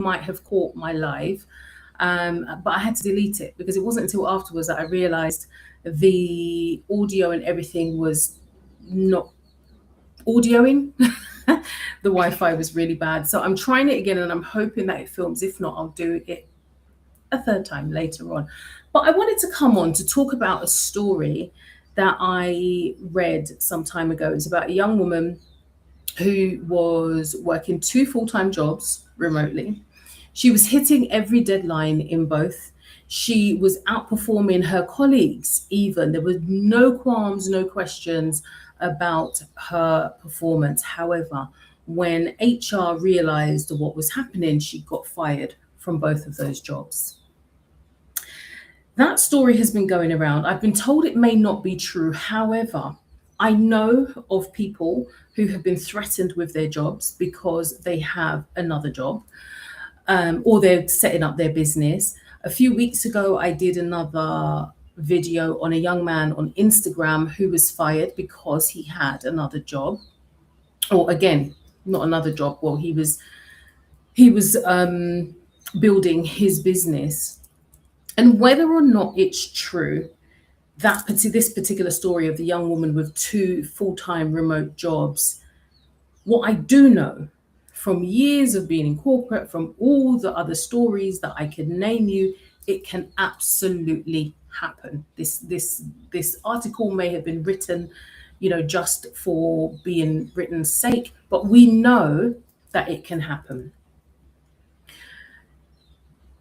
might have caught my live, but I had to delete it because it wasn't until afterwards that I realized the audio and everything was not audioing. The Wi-Fi was really bad. So I'm trying it again and I'm hoping that it films. If not, I'll do it a third time later on. But I wanted to come on to talk about a story that I read some time ago. It's about a young woman who was working two full-time jobs remotely. She was hitting every deadline in both. She was outperforming her colleagues, even. There was no qualms, no questions about her performance. However, when HR realized what was happening, she got fired from both of those jobs. That story has been going around. I've been told it may not be true. However, I know of people who have been threatened with their jobs because they have another job, or they're setting up their business. A few weeks ago, I did another video on a young man on Instagram who was fired because he had another job, or again, not another job. Well, he was building his business, and whether or not it's true that this particular story of the young woman with two full-time remote jobs, what I do know from years of being in corporate, from all the other stories that I can name you, it can absolutely happen. This article may have been written, just for being written's sake, but we know that it can happen.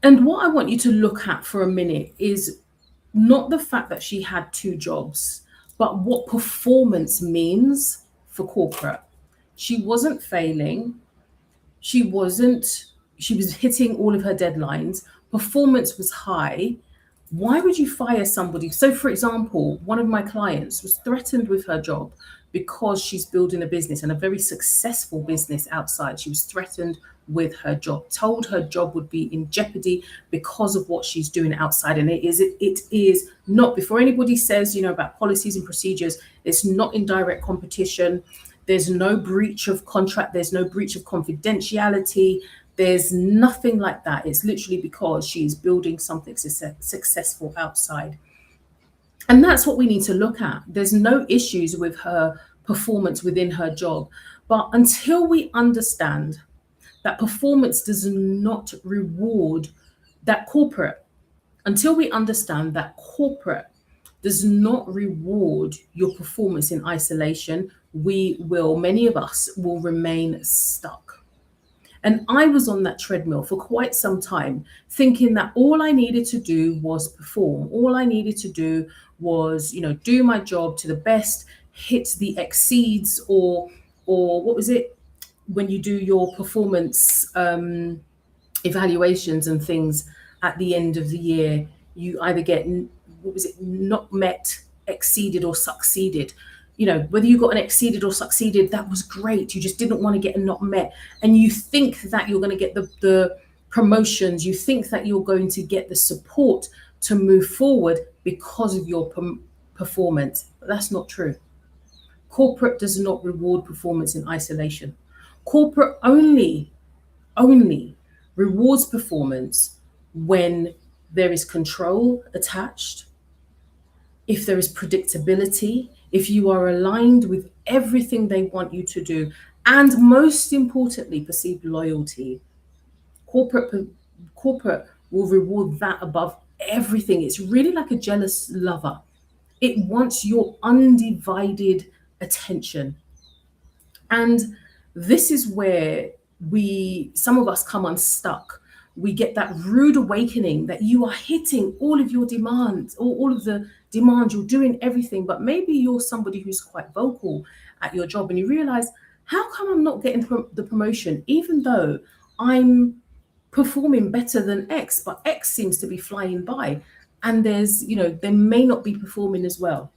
And what I want you to look at for a minute is not the fact that she had two jobs, but what performance means for corporate. She wasn't failing. She was hitting all of her deadlines. Performance was high. Why would you fire somebody? So, for example, one of my clients was threatened with her job because she's building a business and a very successful business outside. She was threatened with her job, told her job would be in jeopardy because of what she's doing outside. And it is not, before anybody says, about policies and procedures, it's not in direct competition. There's no breach of contract. There's no breach of confidentiality. There's nothing like that. It's literally because she's building something successful outside. And that's what we need to look at. There's no issues with her performance within her job. But until we understand that performance does not reward that corporate, until we understand that corporate does not reward your performance in isolation, many of us will remain stuck. And I was on that treadmill for quite some time, thinking that all I needed to do was perform. All I needed to do was, do my job to the best, hit the exceeds, or what was it? When you do your performance evaluations and things at the end of the year, you either get, not met, exceeded, or succeeded. Whether you got an exceeded or succeeded, that was great. You just didn't want to get a not met. And you think that you're going to get the promotions. You think that you're going to get the support to move forward because of your performance. But that's not true. Corporate does not reward performance in isolation. Corporate only rewards performance when there is control attached, if there is predictability, if you are aligned with everything they want you to do, and most importantly, perceived loyalty. Corporate will reward that above everything. It's really like a jealous lover. It wants your undivided attention. And this is where some of us come unstuck. We get that rude awakening that you are hitting all of your demands, or all of the demands, you're doing everything, but maybe you're somebody who's quite vocal at your job and you realize, how come I'm not getting the promotion, even though I'm performing better than X, but X seems to be flying by, and they may not be performing as well.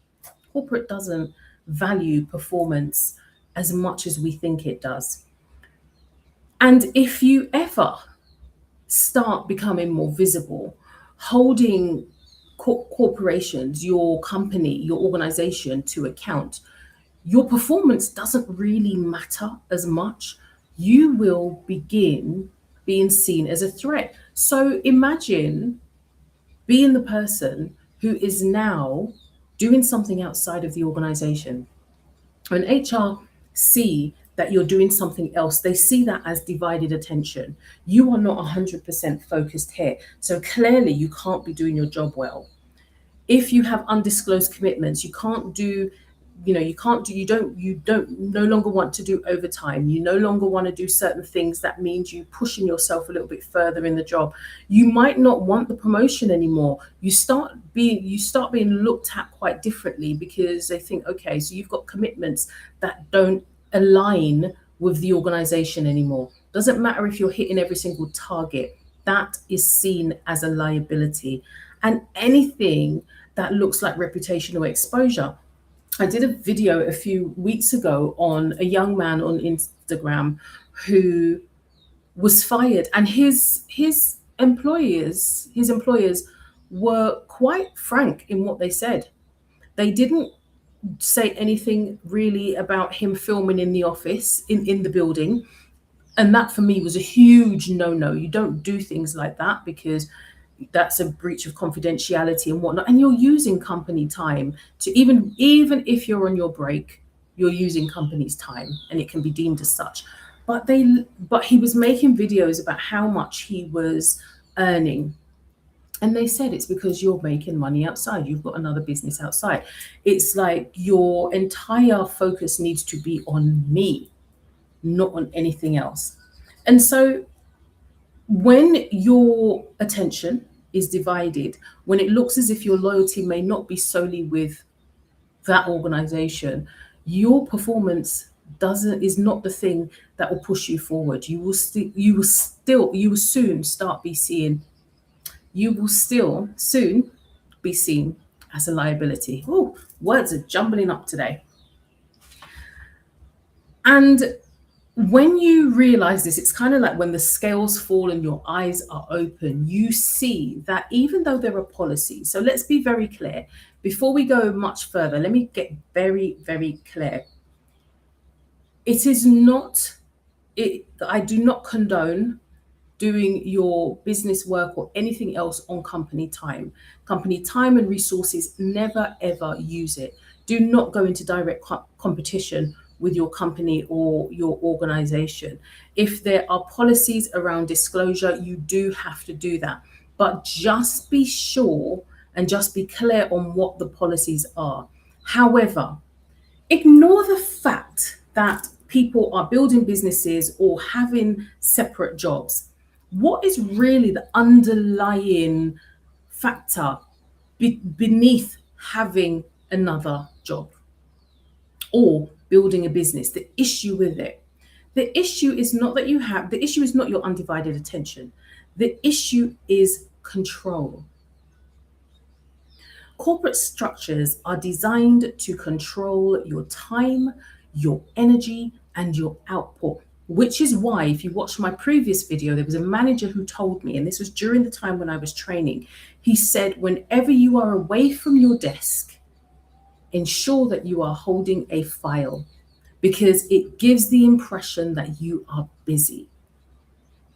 Corporate doesn't value performance as much as we think it does. And if you ever start becoming more visible, holding corporations, your company, your organization to account, your performance doesn't really matter as much. You will begin being seen as a threat. So imagine being the person who is now doing something outside of the organization. When HR see that you're doing something else, they see that as divided attention. You are not 100% focused here. So clearly, you can't be doing your job well. If you have undisclosed commitments, you can't do, you can't do, you don't no longer want to do overtime. You no longer want to do certain things. That means you pushing yourself a little bit further in the job. You might not want the promotion anymore. You start being looked at quite differently, because they think, okay, so you've got commitments that don't align with the organization anymore. Doesn't matter if you're hitting every single target. That is seen as a liability. And anything that looks like reputational exposure. I did a video a few weeks ago on a young man on Instagram who was fired, and his employers were quite frank in what they said. They didn't say anything really about him filming in the office, in the building. And that for me was a huge no-no. You don't do things like that, because that's a breach of confidentiality and whatnot. And you're using company time to, even if you're on your break, you're using company's time, and it can be deemed as such. But he was making videos about how much he was earning. And they said it's because you're making money outside. You've got another business outside. It's like your entire focus needs to be on me, not on anything else. And so when your attention is divided, when it looks as if your loyalty may not be solely with that organization, your performance is not the thing that will push you forward. You will soon be seen as a liability. Oh, words are jumbling up today. And when you realize this, it's kind of like when the scales fall and your eyes are open, you see that even though there are policies, so let's be very clear. Before we go much further, let me get very, very clear. I do not condone doing your business work or anything else on company time. Company time and resources, never ever use it. Do not go into direct competition with your company or your organization. If there are policies around disclosure, you do have to do that. But just be sure and just be clear on what the policies are. However, ignore the fact that people are building businesses or having separate jobs. What is really the underlying factor beneath having another job or building a business? The issue with it. The issue is not your undivided attention. The issue is control. Corporate structures are designed to control your time, your energy, and your output, which is why, if you watch my previous video, there was a manager who told me, and this was during the time when I was training, he said, whenever you are away from your desk, ensure that you are holding a file, because it gives the impression that you are busy.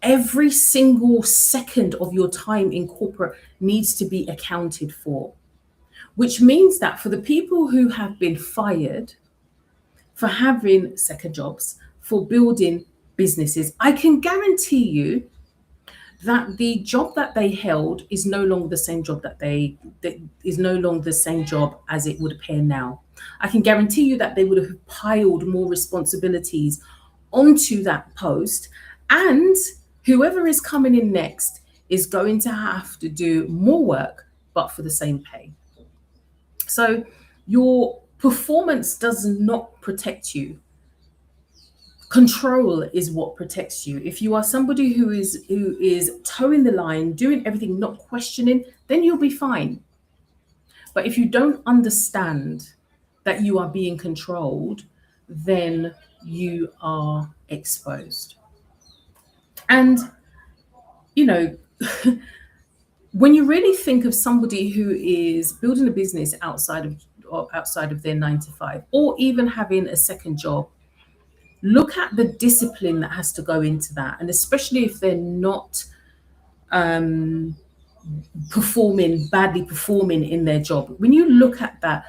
Every single second of your time in corporate needs to be accounted for, which means that for the people who have been fired for having second jobs, for building businesses, I can guarantee you that the job that they held is no longer the same job that is no longer the same job as it would appear now. I can guarantee you that they would have piled more responsibilities onto that post, and whoever is coming in next is going to have to do more work, but for the same pay. So your performance does not protect you. Control is what protects you. If you are somebody who is towing the line, doing everything, not questioning, then you'll be fine. But if you don't understand that you are being controlled, then you are exposed. And, when you really think of somebody who is building a business outside of their 9 to 5, or even having a second job, look at the discipline that has to go into that. And especially if they're not um, badly performing in their job. When you look at that,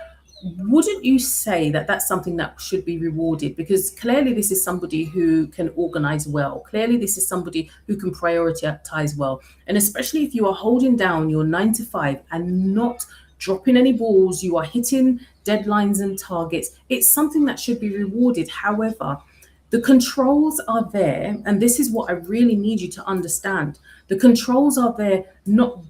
wouldn't you say that that's something that should be rewarded? Because clearly this is somebody who can organize well. Clearly this is somebody who can prioritize well. And especially if you are holding down your 9 to 5 and not dropping any balls, you are hitting deadlines and targets, it's something that should be rewarded. However, the controls are there, and this is what I really need you to understand. The controls are there, not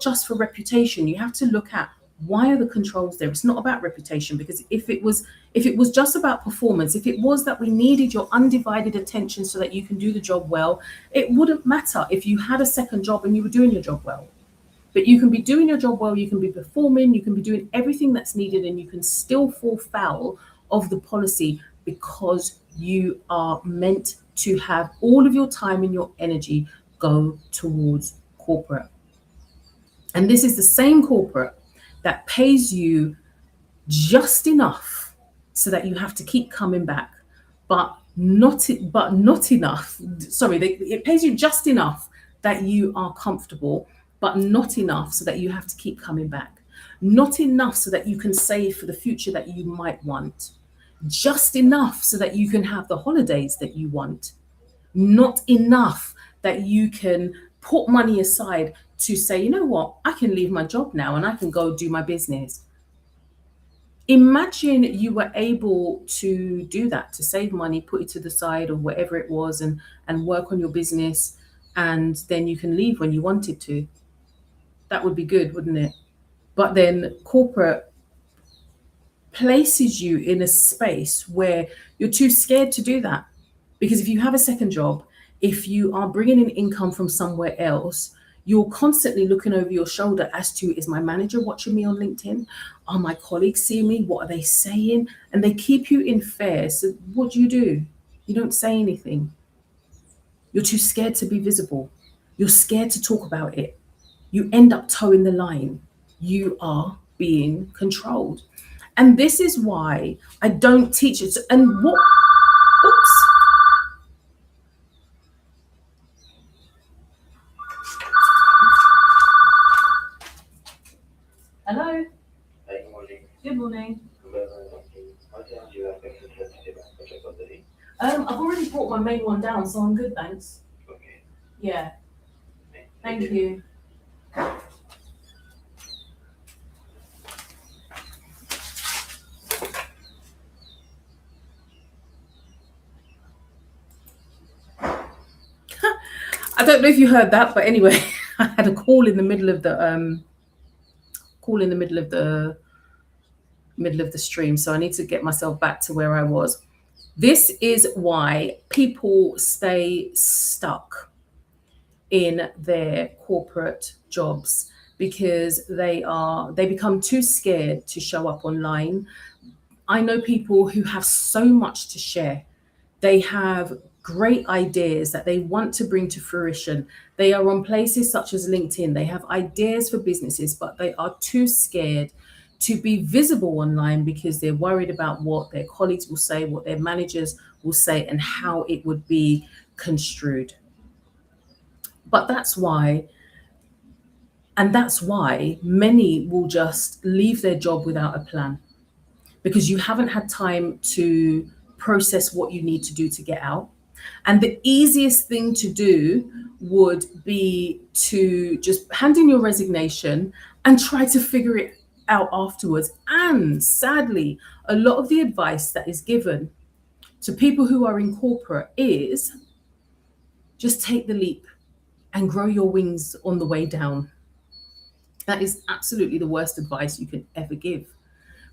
just for reputation. You have to look at, why are the controls there? It's not about reputation, because if it was just about performance, if it was that we needed your undivided attention so that you can do the job well, it wouldn't matter if you had a second job and you were doing your job well. But you can be doing your job well, you can be performing, you can be doing everything that's needed, and you can still fall foul of the policy, because you are meant to have all of your time and your energy go towards corporate. And this is the same corporate that pays you just enough so that you have to keep coming back, but not enough. Sorry, it pays you just enough that you are comfortable, but not enough so that you have to keep coming back. Not enough so that you can save for the future that you might want. Just enough so that you can have the holidays that you want. Not enough that you can put money aside to say, you know what, I can leave my job now and I can go do my business. Imagine you were able to do that, to save money, put it to the side or whatever it was, and work on your business, and then you can leave when you wanted to. That would be good, wouldn't it? But then corporate places you in a space where you're too scared to do that. Because if you have a second job, if you are bringing in income from somewhere else, you're constantly looking over your shoulder as to, is my manager watching me on LinkedIn? Are my colleagues seeing me? What are they saying? And they keep you in fear. So what do? You don't say anything. You're too scared to be visible. You're scared to talk about it. You end up towing the line. You are being controlled. And this is why I don't teach it. And what, oops. Hello. Good morning. Good morning. What time do you have access to the I've already brought my main one down, so I'm good, thanks. Okay. Yeah. Thank you. I don't know if you heard that, but anyway, I had a call in the middle of the stream, so I need to get myself back to where I was. This is why people stay stuck in their corporate jobs, because they become too scared to show up online. I know people who have so much to share. They have great ideas that they want to bring to fruition. They are on places such as LinkedIn. They have ideas for businesses, but they are too scared to be visible online because they're worried about what their colleagues will say, what their managers will say, and how it would be construed. But that's why many will just leave their job without a plan, because you haven't had time to process what you need to do to get out. And the easiest thing to do would be to just hand in your resignation and try to figure it out afterwards. And sadly, a lot of the advice that is given to people who are in corporate is just take the leap and grow your wings on the way down. That is absolutely the worst advice you can ever give,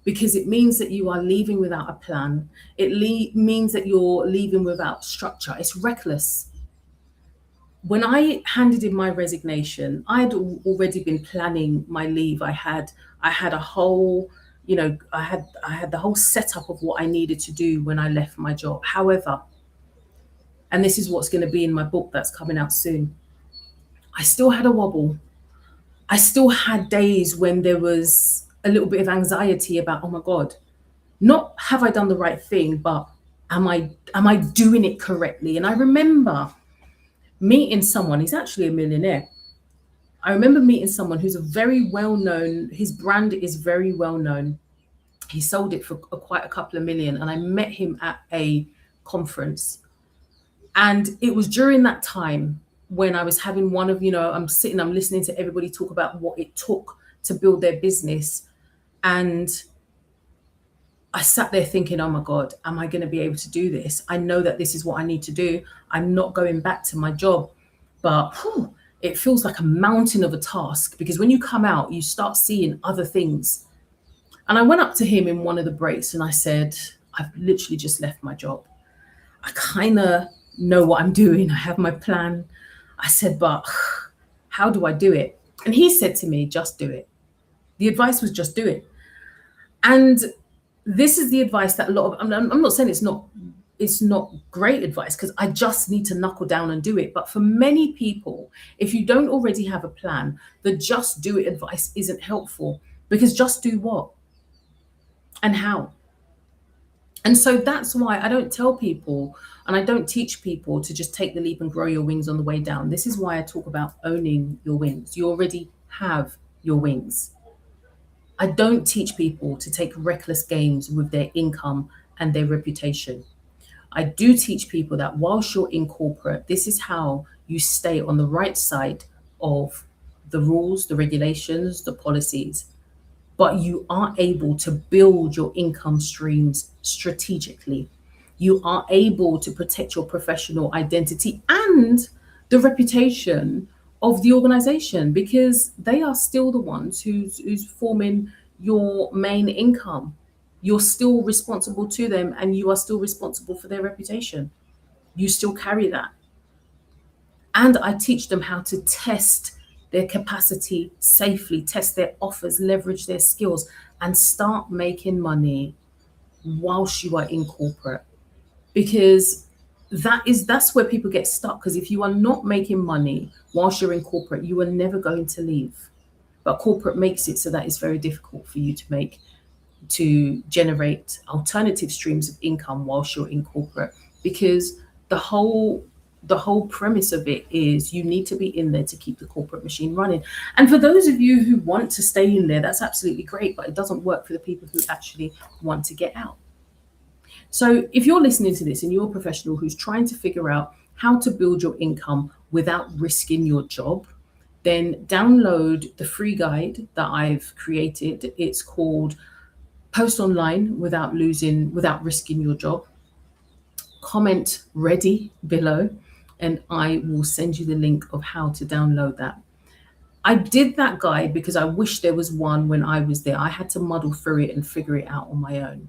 because it means that you are leaving without a plan. It means that you're leaving without structure. It's reckless. When I handed in my resignation, I'd already been planning my leave. I had a whole, I had the whole setup of what I needed to do when I left my job. However, and this is what's going to be in my book that's coming out soon, I still had a wobble. I still had days when there was a little bit of anxiety about, oh my God, not have I done the right thing, but Am I doing it correctly? And I remember meeting someone, he's actually a millionaire. I remember meeting someone who's a very well known, his brand is very well known. He sold it for quite a couple of million. And I met him at a conference. And it was during that time when I was having one of, I'm listening to everybody talk about what it took to build their business. And I sat there thinking, oh my God, am I going to be able to do this? I know that this is what I need to do. I'm not going back to my job, but it feels like a mountain of a task, because when you come out, you start seeing other things. And I went up to him in one of the breaks and I said, I've literally just left my job. I kind of know what I'm doing. I have my plan. I said, but how do I do it? And he said to me, just do it. The advice was just do it. And this is the advice that a lot of, I'm not saying it's not great advice, because I just need to knuckle down and do it. But for many people, if you don't already have a plan, the just do it advice isn't helpful, because just do what and how. And so that's why I don't tell people, and I don't teach people to just take the leap and grow your wings on the way down. This is why I talk about owning your wings. You already have your wings. I don't teach people to take reckless games with their income and their reputation. I do teach people that whilst you're in corporate, this is how you stay on the right side of the rules, the regulations, the policies, but you are able to build your income streams strategically. You are able to protect your professional identity and the reputation of the organization, because they are still the ones who's forming your main income. You're still responsible to them, and you are still responsible for their reputation. You still carry that. And I teach them how to test their capacity safely, test their offers, leverage their skills, and start making money whilst you are in corporate. Because that's where people get stuck. Because if you are not making money whilst you're in corporate, you are never going to leave. But corporate makes it so that it's very difficult for you to generate alternative streams of income whilst you're in corporate, because the whole premise of it is you need to be in there to keep the corporate machine running. And for those of you who want to stay in there, that's absolutely great, but it doesn't work for the people who actually want to get out. So if you're listening to this and you're a professional who's trying to figure out how to build your income without risking your job, then download the free guide that I've created. It's called Post Online Without Risking Your Job. Comment ready below, and I will send you the link of how to download that. I did that guide because I wish there was one when I was there. I had to muddle through it and figure it out on my own.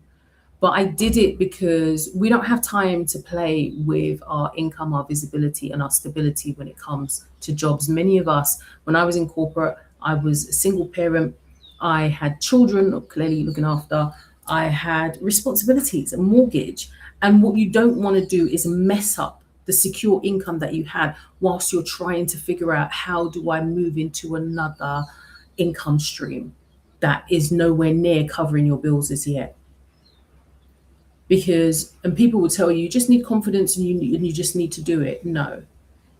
But I did it because we don't have time to play with our income, our visibility, and our stability when it comes to jobs. Many of us, when I was in corporate, I was a single parent. I had children clearly looking after. I had responsibilities, a mortgage. And what you don't want to do is mess up the secure income that you had whilst you're trying to figure out, how do I move into another income stream that is nowhere near covering your bills as yet? And people will tell you just need confidence and you just need to do it. No,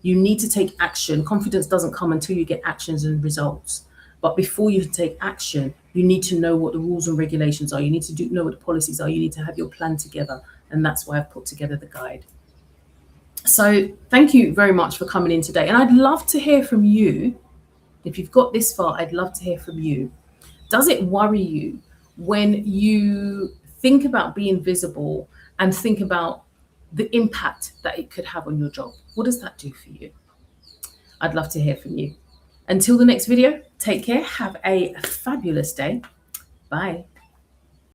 you need to take action. Confidence doesn't come until you get actions and results. But before you take action, you need to know what the rules and regulations are. You need to know what the policies are. You need to have your plan together. And that's why I've put together the guide. So thank you very much for coming in today. And I'd love to hear from you. If you've got this far, I'd love to hear from you. Does it worry you when you think about being visible and think about the impact that it could have on your job? What does that do for you? I'd love to hear from you. Until the next video, take care. Have a fabulous day. Bye.